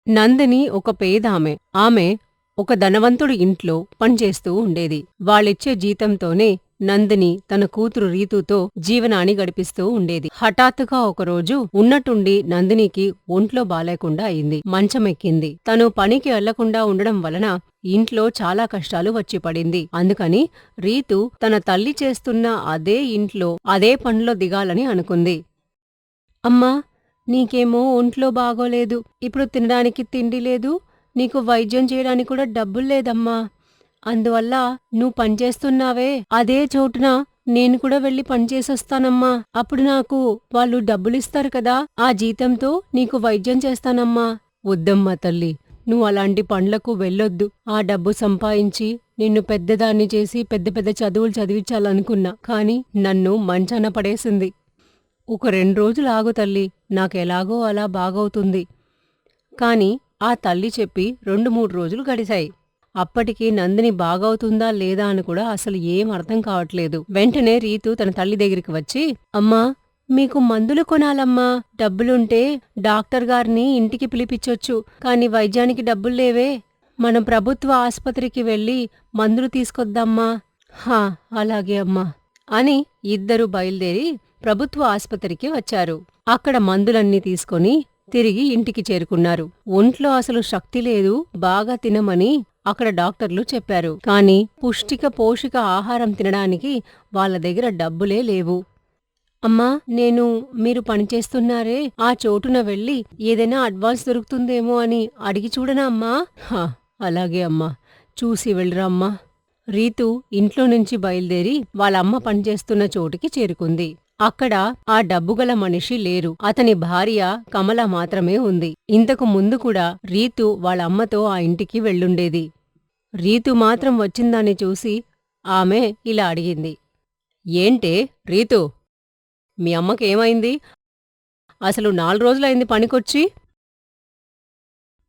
నందిని ఒక పేదామె. ఆమె ఒక ధనవంతుడి ఇంట్లో పనిచేస్తూ ఉండేది. వాళ్ళిచ్చే జీతంతోనే నందిని తన కూతురు రీతుతో జీవనాన్ని గడిపిస్తూ ఉండేది. హఠాత్తుగా ఒకరోజు ఉన్నట్టుండి నందినికి ఒంట్లో బాలేకుండా అయింది. మంచమెక్కింది. తను పనికి వెళ్లకుండా ఉండడం వలన ఇంట్లో చాలా కష్టాలు వచ్చి పడింది. అందుకని రీతు తన తల్లి చేస్తున్న అదే ఇంట్లో అదే పనిలో దిగాలని అనుకుంది. అమ్మా, నీకేమో ఒంట్లో బాగోలేదు. ఇప్పుడు తినడానికి తిండి లేదు. నీకు వైద్యం చేయడానికి కూడా డబ్బుల్లేదమ్మా. అందువల్ల నువ్వు పనిచేస్తున్నావే అదే చోటున నేను కూడా వెళ్ళి పనిచేసొస్తానమ్మా. అప్పుడు నాకు వాళ్ళు డబ్బులిస్తారు కదా, ఆ జీతంతో నీకు వైద్యం చేస్తానమ్మా. వద్దమ్మా తల్లి, నువ్వు అలాంటి పనులకు వెళ్ళొద్దు. ఆ డబ్బు సంపాదించి నిన్ను పెద్దదాన్ని చేసి పెద్ద పెద్ద చదువులు చదివించాలనుకున్నా, కాని నన్ను మంచాన పడేసింది. ఒక 2 రోజులు ఆగు తల్లి, నాకెలాగో అలా బాగవుతుంది. కాని ఆ తల్లి చెప్పి 2-3 రోజులు గడిశాయి. అప్పటికి నందిని బాగవుతుందా లేదా అని కూడా అసలు ఏం అర్థం కావట్లేదు. వెంటనే రీతు తన తల్లి దగ్గరికి వచ్చి, అమ్మా, మీకు మందులు కొనాలమ్మా. డబ్బులుంటే డాక్టర్ గారిని ఇంటికి పిలిపించొచ్చు. కాని వైద్యానికి డబ్బుల్లేవే. మనం ప్రభుత్వ ఆస్పత్రికి వెళ్ళి మందులు తీసుకొద్దామ్మా. హా, అలాగే అమ్మా అని ఇద్దరూ బయలుదేరి ప్రభుత్వ ఆస్పత్రికి వచ్చారు. అక్కడ మందులన్నీ తీసుకొని తిరిగి ఇంటికి చేరుకున్నారు. ఒంట్లో అసలు శక్తి లేదు, బాగా తినమని అక్కడ డాక్టర్లు చెప్పారు. కాని పుష్టిక పోషక ఆహారం తినడానికి వాళ్ళ దగ్గర డబ్బులే లేవు. అమ్మా, మీరు పనిచేస్తున్నారే ఆ చోటున వెళ్ళి ఏదైనా అడ్వాన్స్ దొరుకుతుందేమో అని అడిగి చూడనా అమ్మా? హా, అలాగే అమ్మా, చూసి వెళ్ళరా అమ్మా. రీతు ఇంట్లో నుంచి బయలుదేరి వాళ్ళమ్మ పనిచేస్తున్న చోటికి చేరుకుంది. అక్కడ ఆ డబ్బుగల మనిషి లేరు. అతని భార్య కమల మాత్రమే ఉంది. ఇంతకు ముందు కూడా రీతు వాళ్ళమ్మతో ఆ ఇంటికి వెళ్ళుండేది. రీతు మాత్రం వచ్చిందాన్ని చూసి ఆమె ఇలా అడిగింది. ఏంటే రీతూ, మీ అమ్మకేమైంది? అసలు 4 రోజులైంది పనికొచ్చి?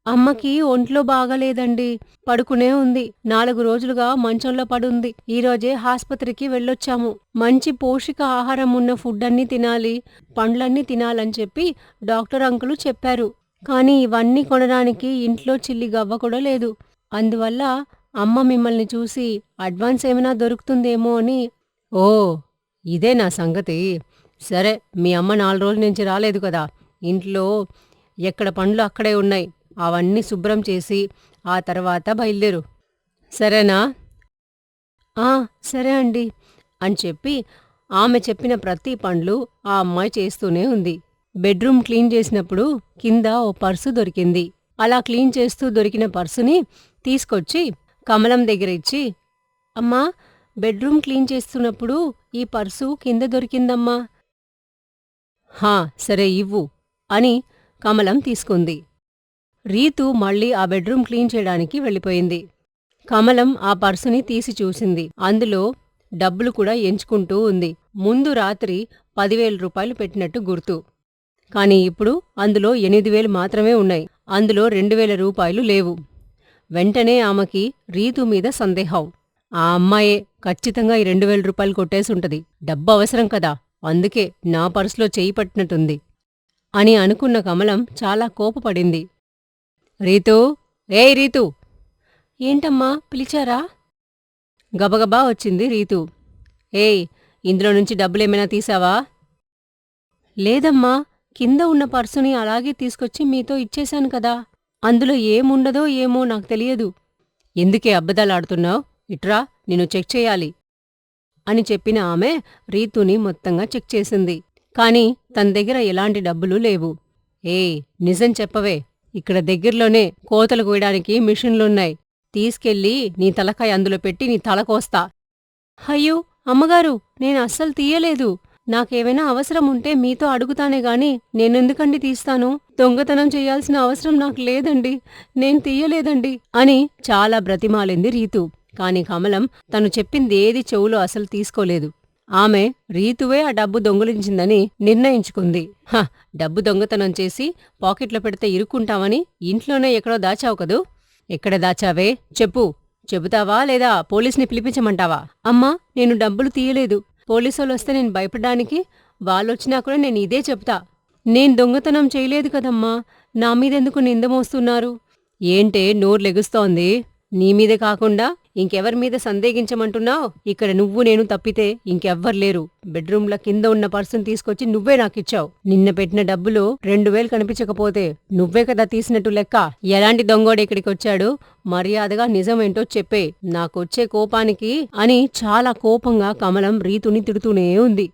అమ్మకి ఒంట్లో బాగాలేదండి. పడుకునే ఉంది. 4 రోజులుగా మంచంలో పడుంది. ఈరోజే హాస్పత్రికి వెళ్ళొచ్చాము. మంచి పోషక ఆహారం ఉన్న ఫుడ్డన్నీ తినాలి, పండ్లన్నీ తినాలని చెప్పి డాక్టర్ అంకులు చెప్పారు. కాని ఇవన్నీ కొనడానికి ఇంట్లో చిల్లి గవ్వ కూడా లేదు. అందువల్ల అమ్మ మిమ్మల్ని చూసి అడ్వాన్స్ ఏమైనా దొరుకుతుందేమో అని. ఓ, ఇదే నా సంగతి. సరే, మీ అమ్మ 4 రోజుల నుంచి రాలేదు కదా. ఇంట్లో ఎక్కడ పండ్లు అక్కడే ఉన్నాయి. అవన్నీ శుభ్రం చేసి ఆ తర్వాత బయలుదేరు. సరేనా? ఆ, సరే అండి అని చెప్పి ఆమె చెప్పిన ప్రతి పనులు ఆ అమ్మాయి చేస్తూనే ఉంది. బెడ్రూమ్ క్లీన్ చేసినప్పుడు కింద ఓ పర్సు దొరికింది. అలా క్లీన్ చేస్తూ దొరికిన పర్సుని తీసుకొచ్చి కమలం దగ్గర ఇచ్చి, అమ్మా, బెడ్రూమ్ క్లీన్ చేస్తున్నప్పుడు ఈ పర్సు కింద దొరికిందమ్మా. హా, సరే ఇవ్వు అని కమలం తీసుకుంది. రీతు మళ్ళీ ఆ బెడ్రూమ్ క్లీన్ చేయడానికి వెళ్ళిపోయింది. కమలం ఆ పర్సుని తీసి చూసింది. అందులో డబ్బులు కూడా ఎంచుకుంటూ ఉంది. ముందు రాత్రి 10,000 రూపాయలు పెట్టినట్టు గుర్తు. కాని ఇప్పుడు అందులో 8,000 మాత్రమే ఉన్నాయి. అందులో 2,000 రూపాయలు లేవు. వెంటనే ఆమెకి రీతు మీద సందేహం. ఆ అమ్మాయే ఖచ్చితంగా ఈ 2,000 రూపాయలు కొట్టేసుంటది. డబ్బు అవసరం కదా, అందుకే నా పర్సులో చెయ్యి పట్టినట్టుంది అని అనుకున్న కమలం చాలా కోపపడింది. రీతూ, ఏయ్ రీతూ! ఏంటమ్మా, పిలిచారా? గబగబా వచ్చింది రీతు. ఏయ్, ఇందులో నుంచి డబ్బులేమైనా తీసావా? లేదమ్మా, కింద ఉన్న పర్సుని అలాగే తీసుకొచ్చి మీతో ఇచ్చేశాను కదా. అందులో ఏముండదో ఏమో నాకు తెలియదు. ఎందుకే అబద్ధాలాడుతున్నావ్? ఇట్రా, నిన్ను చెక్ చేయాలి అని చెప్పిన ఆమె రీతుని మొత్తంగా చెక్ చేసింది. కాని తన దగ్గర ఎలాంటి డబ్బులు లేవు. ఏయ్, నిజం చెప్పవే. ఇక్కడ దగ్గర్లోనే కోతలు కోయడానికి మిషన్లున్నాయి. తీసుకెళ్ళి నీ తలకాయ అందులో పెట్టి నీ తల కోస్తా. అయ్యో అమ్మగారు, నేను అస్సలు తీయలేదు. నాకేమైనా అవసరం ఉంటే మీతో అడుగుతానే గాని నేనెందుకండి తీస్తాను? దొంగతనం చెయ్యాల్సిన అవసరం నాకు లేదండి. నేను తీయలేదండి అని చాలా బ్రతిమాలింది రీతు. కాని కమలం తను చెప్పిందేది చెవులో అసలు తీసుకోలేదు. ఆమె రీతువే ఆ డబ్బు దొంగిలించిందని నిర్ణయించుకుంది. డబ్బు దొంగతనం చేసి పాకెట్లో పెడితే ఇరుక్కుంటామని ఇంట్లోనే ఎక్కడో దాచావు కదూ. ఎక్కడ దాచావే చెప్పు. చెబుతావా లేదా పోలీసుని పిలిపించమంటావా? అమ్మా, నేను డబ్బులు తీయలేదు. పోలీసోళ్ళొస్తే నేను భయపడ్డానికి వాళ్ళొచ్చినా కూడా నేను ఇదే చెప్తా. నేను దొంగతనం చేయలేదు కదమ్మా, నా మీదెందుకు నింద మోస్తున్నారు? ఏంటే నోరు లెగుస్తోంది? నీమీదే కాకుండా ఇంకెవరి మీద సందేహించమంటున్నావ్? ఇక్కడ నువ్వు నేను తప్పితే ఇంకెవ్వర్లేరు. బెడ్రూంల కింద ఉన్న పర్సును తీసుకొచ్చి నువ్వే నాకిచ్చావు. నిన్న పెట్టిన డబ్బులు 2000 కనిపించకపోతే నువ్వే కదా తీసినట్టు లెక్క. ఎలాంటి దొంగోడు ఇక్కడికొచ్చాడు? మర్యాదగా నిజమేంటో చెప్పే, నాకొచ్చే కోపానికి అని చాలా కోపంగా కమలం రీతుని తిడుతూనే ఉంది.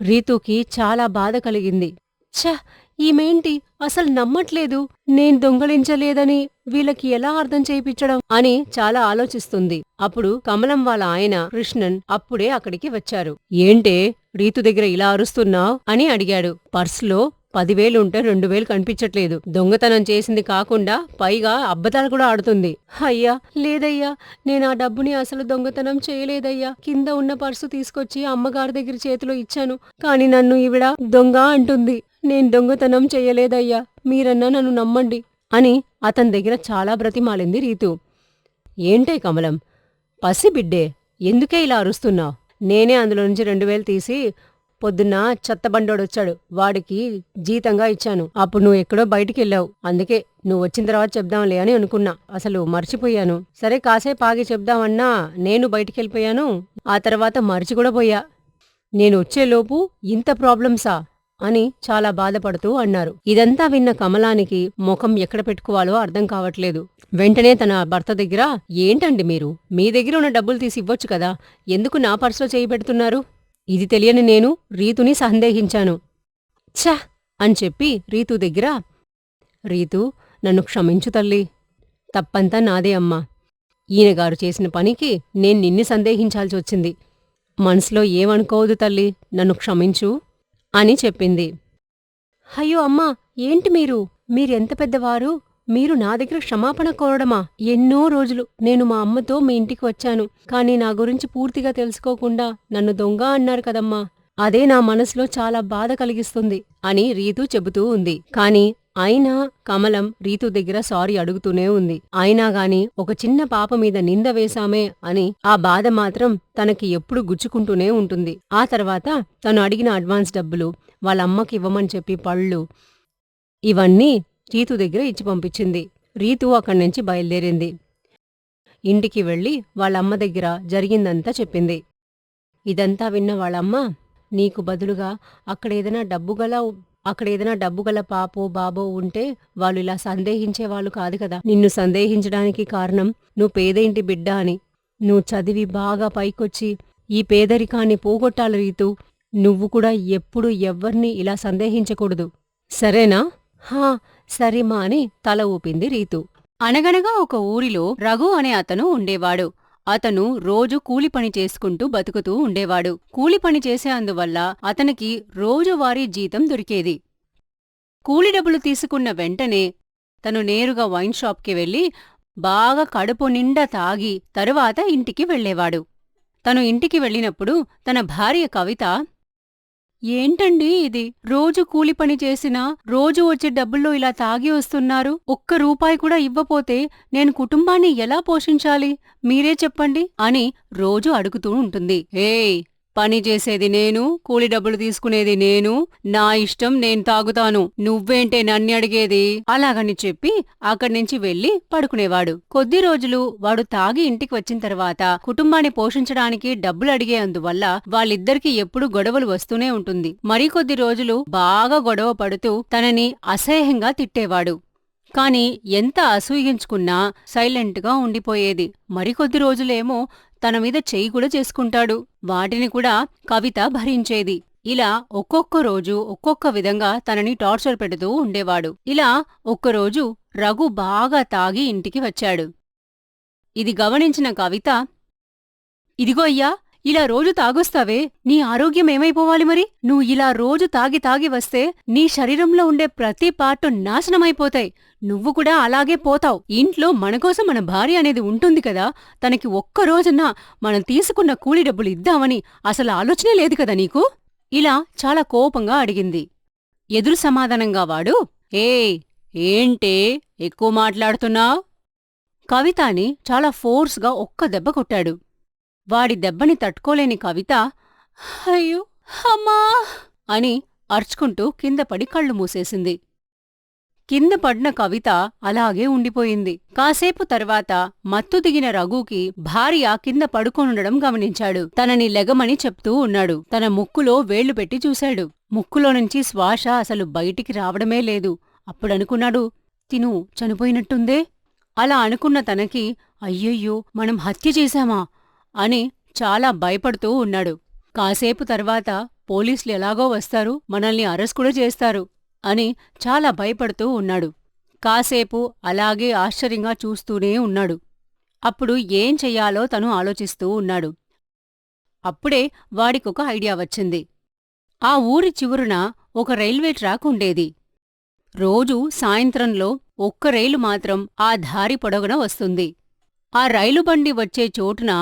రీతుకి చాలా బాధ కలిగింది. ఛ! ఈమేంటి అసలు నమ్మట్లేదు, నేను దొంగలించలేదని వీళ్ళకి ఎలా అర్థం చేయించడం అని చాలా ఆలోచిస్తుంది. అప్పుడు కమలం వాళ్ళ ఆయన కృష్ణన్ అప్పుడే అక్కడికి వచ్చారు. ఏంటే రీతు దగ్గర ఇలా అరుస్తున్నావ్ అని అడిగాడు. పర్సులో 10,000 ఉంటే 2,000 కనిపించట్లేదు. దొంగతనం చేసింది కాకుండా పైగా అబద్ధాలు కూడా ఆడుతుంది. అయ్యా లేదయ్యా, నేనా డబ్బుని అసలు దొంగతనం చేయలేదయ్యా. కింద ఉన్న పర్సు తీసుకొచ్చి అమ్మగారి దగ్గర చేతిలో ఇచ్చాను. కాని నన్ను ఈవిడ దొంగ అంటుంది. నేను దొంగతనం చెయ్యలేదయ్యా, మీరన్నా నన్ను నమ్మండి అని అతని దగ్గర చాలా బ్రతిమాలింది రీతు. ఏంటే కమలం, పసిబిడ్డే, ఎందుకే ఇలా అరుస్తున్నావ్? నేనే అందులో నుంచి 2,000 తీసి పొద్దున్న చెత్తబండోడొచ్చాడు, వాడికి జీతంగా ఇచ్చాను. అప్పుడు నువ్వు ఎక్కడో బయటికెళ్ళావు. అందుకే నువ్వు వచ్చిన తర్వాత చెప్దాంలే అని అనుకున్నా. అసలు మర్చిపోయాను. సరే కాసేపు ఆగి చెప్దామన్నా నేను బయటికెళ్ళిపోయాను. ఆ తర్వాత మర్చి కూడా పోయా. నేను వచ్చేలోపు ఇంత ప్రాబ్లమ్సా అని చాలా బాధపడుతూ అన్నారు. ఇదంతా విన్న కమలానికి ముఖం ఎక్కడ పెట్టుకోవాలో అర్థం కావట్లేదు. వెంటనే తన భర్త దగ్గర, ఏంటండి మీరు, మీ దగ్గర ఉన్న డబ్బులు తీసి ఇవ్వొచ్చు కదా, ఎందుకు నా పర్సులో చేయి పెడుతున్నారు? ఇది తెలియని నేను రీతుని సందేహించాను. ఛ అని చెప్పి రీతు దగ్గర, రీతూ, నన్ను క్షమించు తల్లి, తప్పంతా నాదే అమ్మా. ఈయనగారు చేసిన పనికి నేను నిన్ను సందేహించాల్సి వచ్చింది. మనసులో ఏమనుకోవద్దు తల్లి, నన్ను క్షమించు అని చెప్పింది. అయ్యో అమ్మా, ఏంటి మీరెంత పెద్దవారు, మీరు నా దగ్గర క్షమాపణ కోరడమా? ఎన్నో రోజులు నేను మా అమ్మతో మీ ఇంటికి వచ్చాను, కాని నా గురించి పూర్తిగా తెలుసుకోకుండా నన్ను దొంగ అన్నారు కదమ్మా. అదే నా మనసులో చాలా బాధ కలిగిస్తుంది అని రీతు చెబుతూ ఉంది. కాని అయినా కమలం రీతు దగ్గర సారీ అడుగుతూనే ఉంది. అయినాగాని ఒక చిన్న పాప మీద నింద వేశామే అని ఆ బాధ మాత్రం తనకి ఎప్పుడు గుచ్చుకుంటూనే ఉంటుంది. ఆ తర్వాత తను అడిగిన అడ్వాన్స్ డబ్బులు, వాళ్ళమ్మకి ఇవ్వమని చెప్పి పళ్ళు, ఇవన్నీ రీతు దగ్గర ఇచ్చి పంపించింది. రీతు అక్కడ్నుంచి బయలుదేరింది. ఇంటికి వెళ్ళి వాళ్ళమ్మ దగ్గర జరిగిందంతా చెప్పింది. ఇదంతా విన్న వాళ్ళమ్మ, నీకు బదులుగా అక్కడేదైనా డబ్బుగల పాపో బాబో ఉంటే వాళ్ళు ఇలా సందేహించేవాళ్ళు కాదు కదా. నిన్ను సందేహించడానికి కారణం నువ్వు పేద ఇంటి బిడ్డ అని. నువ్వు చదివి బాగా పైకొచ్చి ఈ పేదరికాన్ని పోగొట్టాలి రీతూ. నువ్వు కూడా ఎప్పుడు ఎవ్వర్నీ ఇలా సందేహించకూడదు, సరేనా? హా సరేమా అని తల ఊపింది రీతు. అనగనగా ఒక ఊరిలో రఘు అనే అతను ఉండేవాడు. అతను రోజు కూలిపని చేసుకుంటూ బతుకుతూ ఉండేవాడు. కూలిపని చేసే అందువల్ల అతనికి రోజువారీ జీతం దొరికేది. కూలి డబ్బులు తీసుకున్న వెంటనే తను నేరుగా వైన్ షాప్కి వెళ్లి బాగా కడుపు నిండా తాగి తరువాత ఇంటికి వెళ్లేవాడు. తను ఇంటికి వెళ్ళినప్పుడు తన భార్య కవిత, ఏంటండి ఇది, రోజు కూలిపని చేసినా రోజు వచ్చే డబ్బుల్లో ఇలా తాగి వస్తున్నారు. ఒక్క రూపాయి కూడా ఇవ్వపోతే నేను కుటుంబాన్ని ఎలా పోషించాలి, మీరే చెప్పండి అని రోజూ అడుగుతూ ఉంటుంది. ఏయ్, పని చేసేది నేను, కూలి డబ్బులు తీసుకునేది నేను, నా ఇష్టం నేను తాగుతాను, నువ్వేంటే నన్ను అడిగేది అలాగని చెప్పి అక్కడ్నుంచి వెళ్లి పడుకునేవాడు. కొద్ది రోజులు వాడు తాగి ఇంటికి వచ్చిన తర్వాత కుటుంబాన్ని పోషించడానికి డబ్బులు అడిగే అందువల్ల వాళ్ళిద్దరికీ ఎప్పుడూ గొడవలు వస్తూనే ఉంటుంది. మరికొద్ది రోజులు బాగా గొడవ పడుతూ తనని అసహ్యంగా తిట్టేవాడు. కాని ఎంత అసూయించుకున్నా సైలెంట్గా ఉండిపోయేది. మరికొద్ది రోజులేమో తన మీద చెయ్యి కూడా చేసుకుంటాడు. వాటిని కూడా కవిత భరించేది. ఇలా ఒక్కొక్క రోజు ఒక్కొక్క విధంగా తనని టార్చర్ పెడుతూ ఉండేవాడు. ఇలా ఒక్కరోజు రఘు బాగా తాగి ఇంటికి వచ్చాడు. ఇది గమనించిన కవిత, ఇదిగో అయ్యా, ఇలా రోజు తాగొస్తావే, నీ ఆరోగ్యం ఏమైపోవాలి మరి? నువ్వు ఇలా రోజు తాగి తాగి వస్తే నీ శరీరంలో ఉండే ప్రతి పార్టు నాశనమైపోతాయి. నువ్వు కూడా అలాగే పోతావు. ఇంట్లో మనకోసం మన భార్య అనేది ఉంటుంది కదా, తనకి ఒక్కరోజన్నా మనం తీసుకున్న కూలి డబ్బులు ఇద్దామని అసలు ఆలోచనే లేదు కదా నీకు? ఇలా చాలా కోపంగా అడిగింది. ఎదురు సమాధానంగా వాడు, ఏంటే ఎక్కువ మాట్లాడుతున్నావ్? కవితాని చాలా ఫోర్స్గా ఒక్క దెబ్బ కొట్టాడు. వాడి దెబ్బని తట్టుకోలేని కవిత, అయ్యో అమ్మా అని అర్చుకుంటూ కింద పడి కళ్ళు మూసేసింది. కింద పడిన కవిత అలాగే ఉండిపోయింది. కాసేపు తర్వాత మత్తు దిగిన రఘుకి భార్య కింద పడుకొనుండడం గమనించాడు. తనని లెగమని చెప్తూ ఉన్నాడు. తన ముక్కులో వేళ్లు పెట్టి చూశాడు. ముక్కులోనుంచి శ్వాస అసలు బయటికి రావడమే లేదు. అప్పుడనుకున్నాడు, తిను చనిపోయినట్టుందే. అలా అనుకున్న తనకి అయ్యయ్యో మనం హత్య చేశామా అని చాలా భయపడుతూ ఉన్నాడు. కాసేపు తర్వాత పోలీసులు ఎలాగో వస్తారు, మనల్ని అరెస్ట్ కూడా చేస్తారు అని చాలా భయపడుతూ ఉన్నాడు. కాసేపు అలాగే ఆశ్చర్యంగా చూస్తూనే ఉన్నాడు. అప్పుడు ఏం చెయ్యాలో తను ఆలోచిస్తూ ఉన్నాడు. అప్పుడే వాడికొక ఐడియా వచ్చింది. ఆ ఊరి చివరున ఒక రైల్వే ట్రాక్ ఉండేది. రోజూ సాయంత్రంలో ఒక్క రైలు మాత్రం ఆ దారి పొడవున వస్తుంది. ఆ రైలుబండి వచ్చే చోటున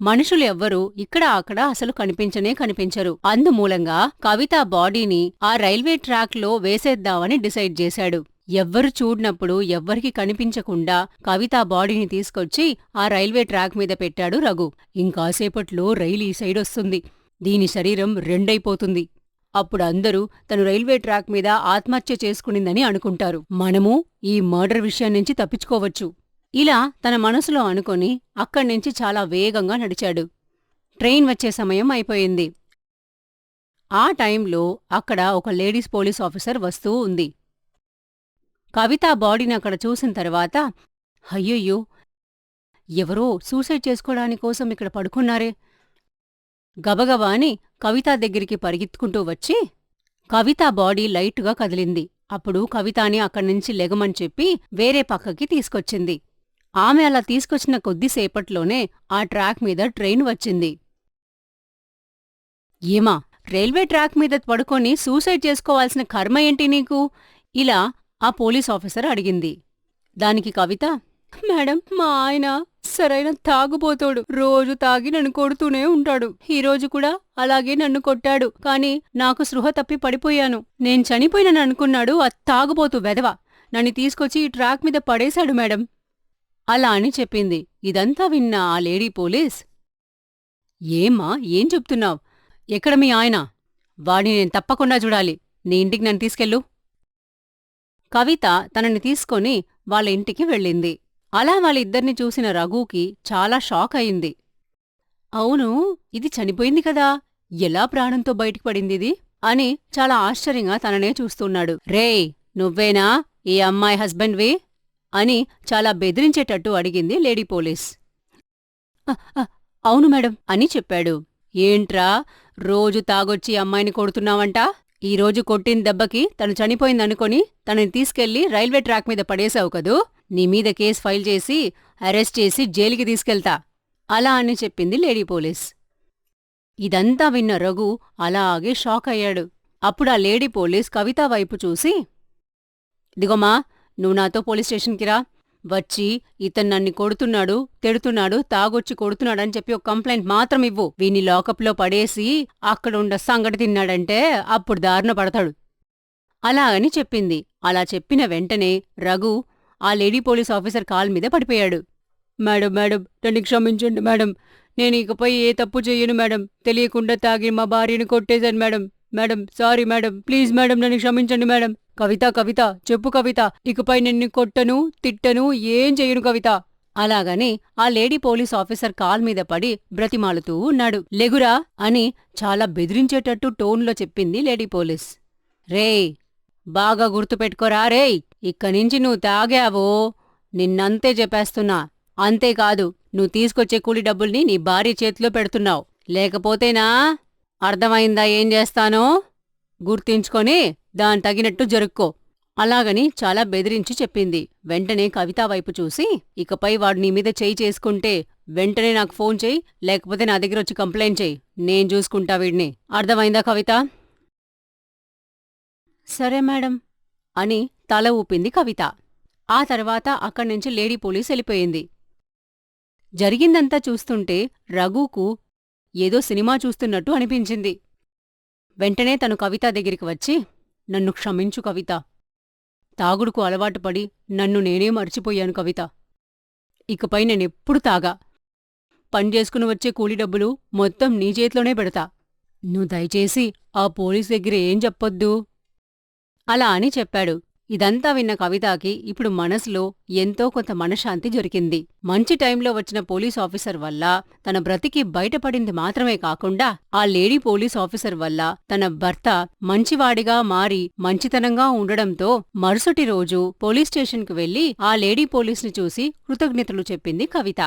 మనుషులెవ్వరూ ఇక్కడ అక్కడ అసలు కనిపించనే కనిపించరు. అందుమూలంగా కవిత బాడీని ఆ రైల్వే ట్రాక్లో వేసేద్దామని డిసైడ్ చేశాడు. ఎవ్వరు చూడ్నప్పుడు ఎవ్వరికి కనిపించకుండా కవిత బాడీని తీసుకొచ్చి ఆ రైల్వే ట్రాక్ మీద పెట్టాడు రఘు. ఇంకాసేపట్లో రైలు ఈ సైడొస్తుంది. దీని శరీరం రెండైపోతుంది. అప్పుడు అందరూ తను రైల్వే ట్రాక్ మీద ఆత్మహత్య చేసుకునిందని అనుకుంటారు. మనము ఈ మర్డర్ విషయం నుంచి తప్పించుకోవచ్చు. ఇలా తన మనసులో అనుకొని అక్కడ్నించి చాలా వేగంగా నడిచాడు. ట్రైన్ వచ్చే సమయం అయిపోయింది. ఆ టైంలో అక్కడ ఒక లేడీస్ పోలీస్ ఆఫీసర్ వస్తూ ఉంది. కవిత బాడీని అక్కడ చూసిన తర్వాత అయ్యయ్యో, ఎవరో సూసైడ్ చేసుకోడానికోసం ఇక్కడ పడుకున్నారే. గబగబా అని కవిత దగ్గరికి పరిగెత్తుకుంటూ వచ్చి కవిత బాడీ లైటుగా కదిలింది. అప్పుడు కవితాని అక్కడ్నుంచి లెగమని చెప్పి వేరే పక్కకి తీసుకొచ్చింది. ఆమె అలా తీసుకొచ్చిన కొద్దిసేపట్లోనే ఆ ట్రాక్ మీద ట్రైన్ వచ్చింది. ఏమా, రైల్వే ట్రాక్ మీద పడుకొని సూసైడ్ చేసుకోవాల్సిన కర్మ ఏంటి నీకు? ఇలా ఆ పోలీస్ ఆఫీసర్ అడిగింది. దానికి కవిత, మేడం, మా ఆయన సరైన తాగుబోతోడు. రోజు తాగి నన్ను కొడుతూనే ఉంటాడు. ఈరోజు కూడా అలాగే నన్ను కొట్టాడు. కాని నాకు స్పృహ తప్పి పడిపోయాను. నేను చనిపోయిననుకున్నాడు ఆ తాగుబోతు వెధవ. నన్ను తీసుకొచ్చి ఈ ట్రాక్ మీద పడేశాడు మేడం అలా అని చెప్పింది. ఇదంతా విన్న ఆ లేడీ పోలీస్, ఏమ్మా, ఏం చెప్తున్నావ్? ఎక్కడ మీ ఆయన? వాడిని నేను తప్పకుండా చూడాలి. నీ ఇంటికి నన్ను తీసుకెళ్ళు. కవిత తనని తీసుకొని వాళ్ళ ఇంటికి వెళ్ళింది. అలా వాళ్ళిద్దరిని చూసిన రఘుకి చాలా షాక్ అయింది. అవును, ఇది చనిపోయింది కదా, ఎలా ప్రాణంతో బయటికి పడిందిది అని చాలా ఆశ్చర్యంగా తననే చూస్తున్నాడు. రేయ్, నువ్వేనా ఈ అమ్మాయి హస్బెండ్వి అని చాలా బెదిరించేటట్టు అడిగింది లేడీ పోలీస్. అవును మేడం అని చెప్పాడు. ఏంట్రా, రోజు తాగొచ్చి అమ్మాయిని కొడుతున్నావంట? ఈరోజు కొట్టిన దెబ్బకి తను చనిపోయిందనుకొని తనని తీసుకెళ్లి రైల్వే ట్రాక్ మీద పడేశావు కదూ. నీ మీద కేసు ఫైల్ చేసి అరెస్ట్ చేసి జైలుకి తీసుకెళ్తా అలా అని చెప్పింది లేడీ పోలీస్. ఇదంతా విన్న రఘు అలాగే షాక్ అయ్యాడు. అప్పుడా లేడీ పోలీస్ కవిత వైపు చూసి, దిగోమా, నువ్వు నాతో పోలీస్ స్టేషన్కి రా. వచ్చి ఇతను నన్ను కొడుతున్నాడు, తిడుతున్నాడు, తాగొచ్చి కొడుతున్నాడని చెప్పి ఒక కంప్లైంట్ మాత్రం ఇవ్వు. వీణ్ణి లాకప్లో పడేసి అక్కడుండ సంగటి తిన్నాడంటే అప్పుడు దారుణ పడతాడు అలా అని చెప్పింది. అలా చెప్పిన వెంటనే రఘు ఆ లేడీ పోలీస్ ఆఫీసర్ కాల్ మీద పడిపోయాడు. మేడం, మేడం, నన్ను క్షమించండి మేడం. నేను ఇకపై ఏ తప్పు చెయ్యను మేడం. తెలియకుండా తాగి మా భార్యని కొట్టేశాను madam. Madam, sorry madam, please madam, నన్ను క్షమించండి మేడం. కవిత, కవిత, చెప్పు కవిత, ఇకపై నిన్ను కొట్టను, తిట్టను, ఏం చెయ్యను కవిత. అలాగని ఆ లేడీ పోలీస్ ఆఫీసర్ కాల్ మీద పడి బ్రతిమాలుతూ ఉన్నాడు. లెగురా అని చాలా బెదిరించేటట్టు టోన్లో చెప్పింది లేడీ పోలీస్. రేయ్, బాగా గుర్తుపెట్టుకోరా రేయ్, ఇక్కడ్నించి నువ్వు తాగావో నిన్నంతే చెప్పేస్తున్నా. అంతేకాదు, నువ్వు తీసుకొచ్చే కూలి డబ్బుల్ని నీ భార్య చేతిలో పెడుతున్నావు. లేకపోతేనా అర్థమైందా ఏం చేస్తానో? గుర్తించుకొని దాని తగినట్టు జరుక్కో అలాగని చాలా బెదిరించి చెప్పింది. వెంటనే కవిత వైపు చూసి, ఇకపై వాడు నీ మీద చెయ్యి చేసుకుంటే వెంటనే నాకు ఫోన్ చెయ్యి, లేకపోతే నా దగ్గరొచ్చి కంప్లైంట్ చెయ్యి. నేను చూసుకుంటా వీడిని. అర్థమైందా కవిత? సరే మేడం అని తల ఊపింది కవిత. ఆ తర్వాత అక్కడ్నుంచి లేడీ పోలీస్ వెళ్ళిపోయింది. జరిగిందంతా చూస్తుంటే రఘుకు ఏదో సినిమా చూస్తున్నట్టు అనిపించింది. వెంటనే తను కవిత దగ్గరికి వచ్చి, నన్ను క్షమించు కవిత. తాగుడుకు అలవాటుపడి నన్ను నేనే మర్చిపోయాను కవిత. ఇకపై నేనెప్పుడు తాగా. పనిచేసుకుని వచ్చే కూలి డబ్బులు మొత్తం నీ చేతిలోనే పెడతా. నువ్వు దయచేసి ఆ పోలీస్ దగ్గర ఏం చెప్పొద్దు అలా అని చెప్పాడు. ఇదంతా విన్న కవితకి ఇప్పుడు మనసులో ఎంతో కొంత మనశ్శాంతి దొరికింది. మంచి టైంలో వచ్చిన పోలీస్ ఆఫీసర్ వల్ల తన బ్రతికి బయటపడింది మాత్రమే కాకుండా ఆ లేడీ పోలీస్ ఆఫీసర్ వల్ల తన భర్త మంచివాడిగా మారి మంచితనంగా ఉండడంతో మరుసటి రోజు పోలీస్ స్టేషన్కు వెళ్లి ఆ లేడీ పోలీస్ని చూసి కృతజ్ఞతలు చెప్పింది కవిత.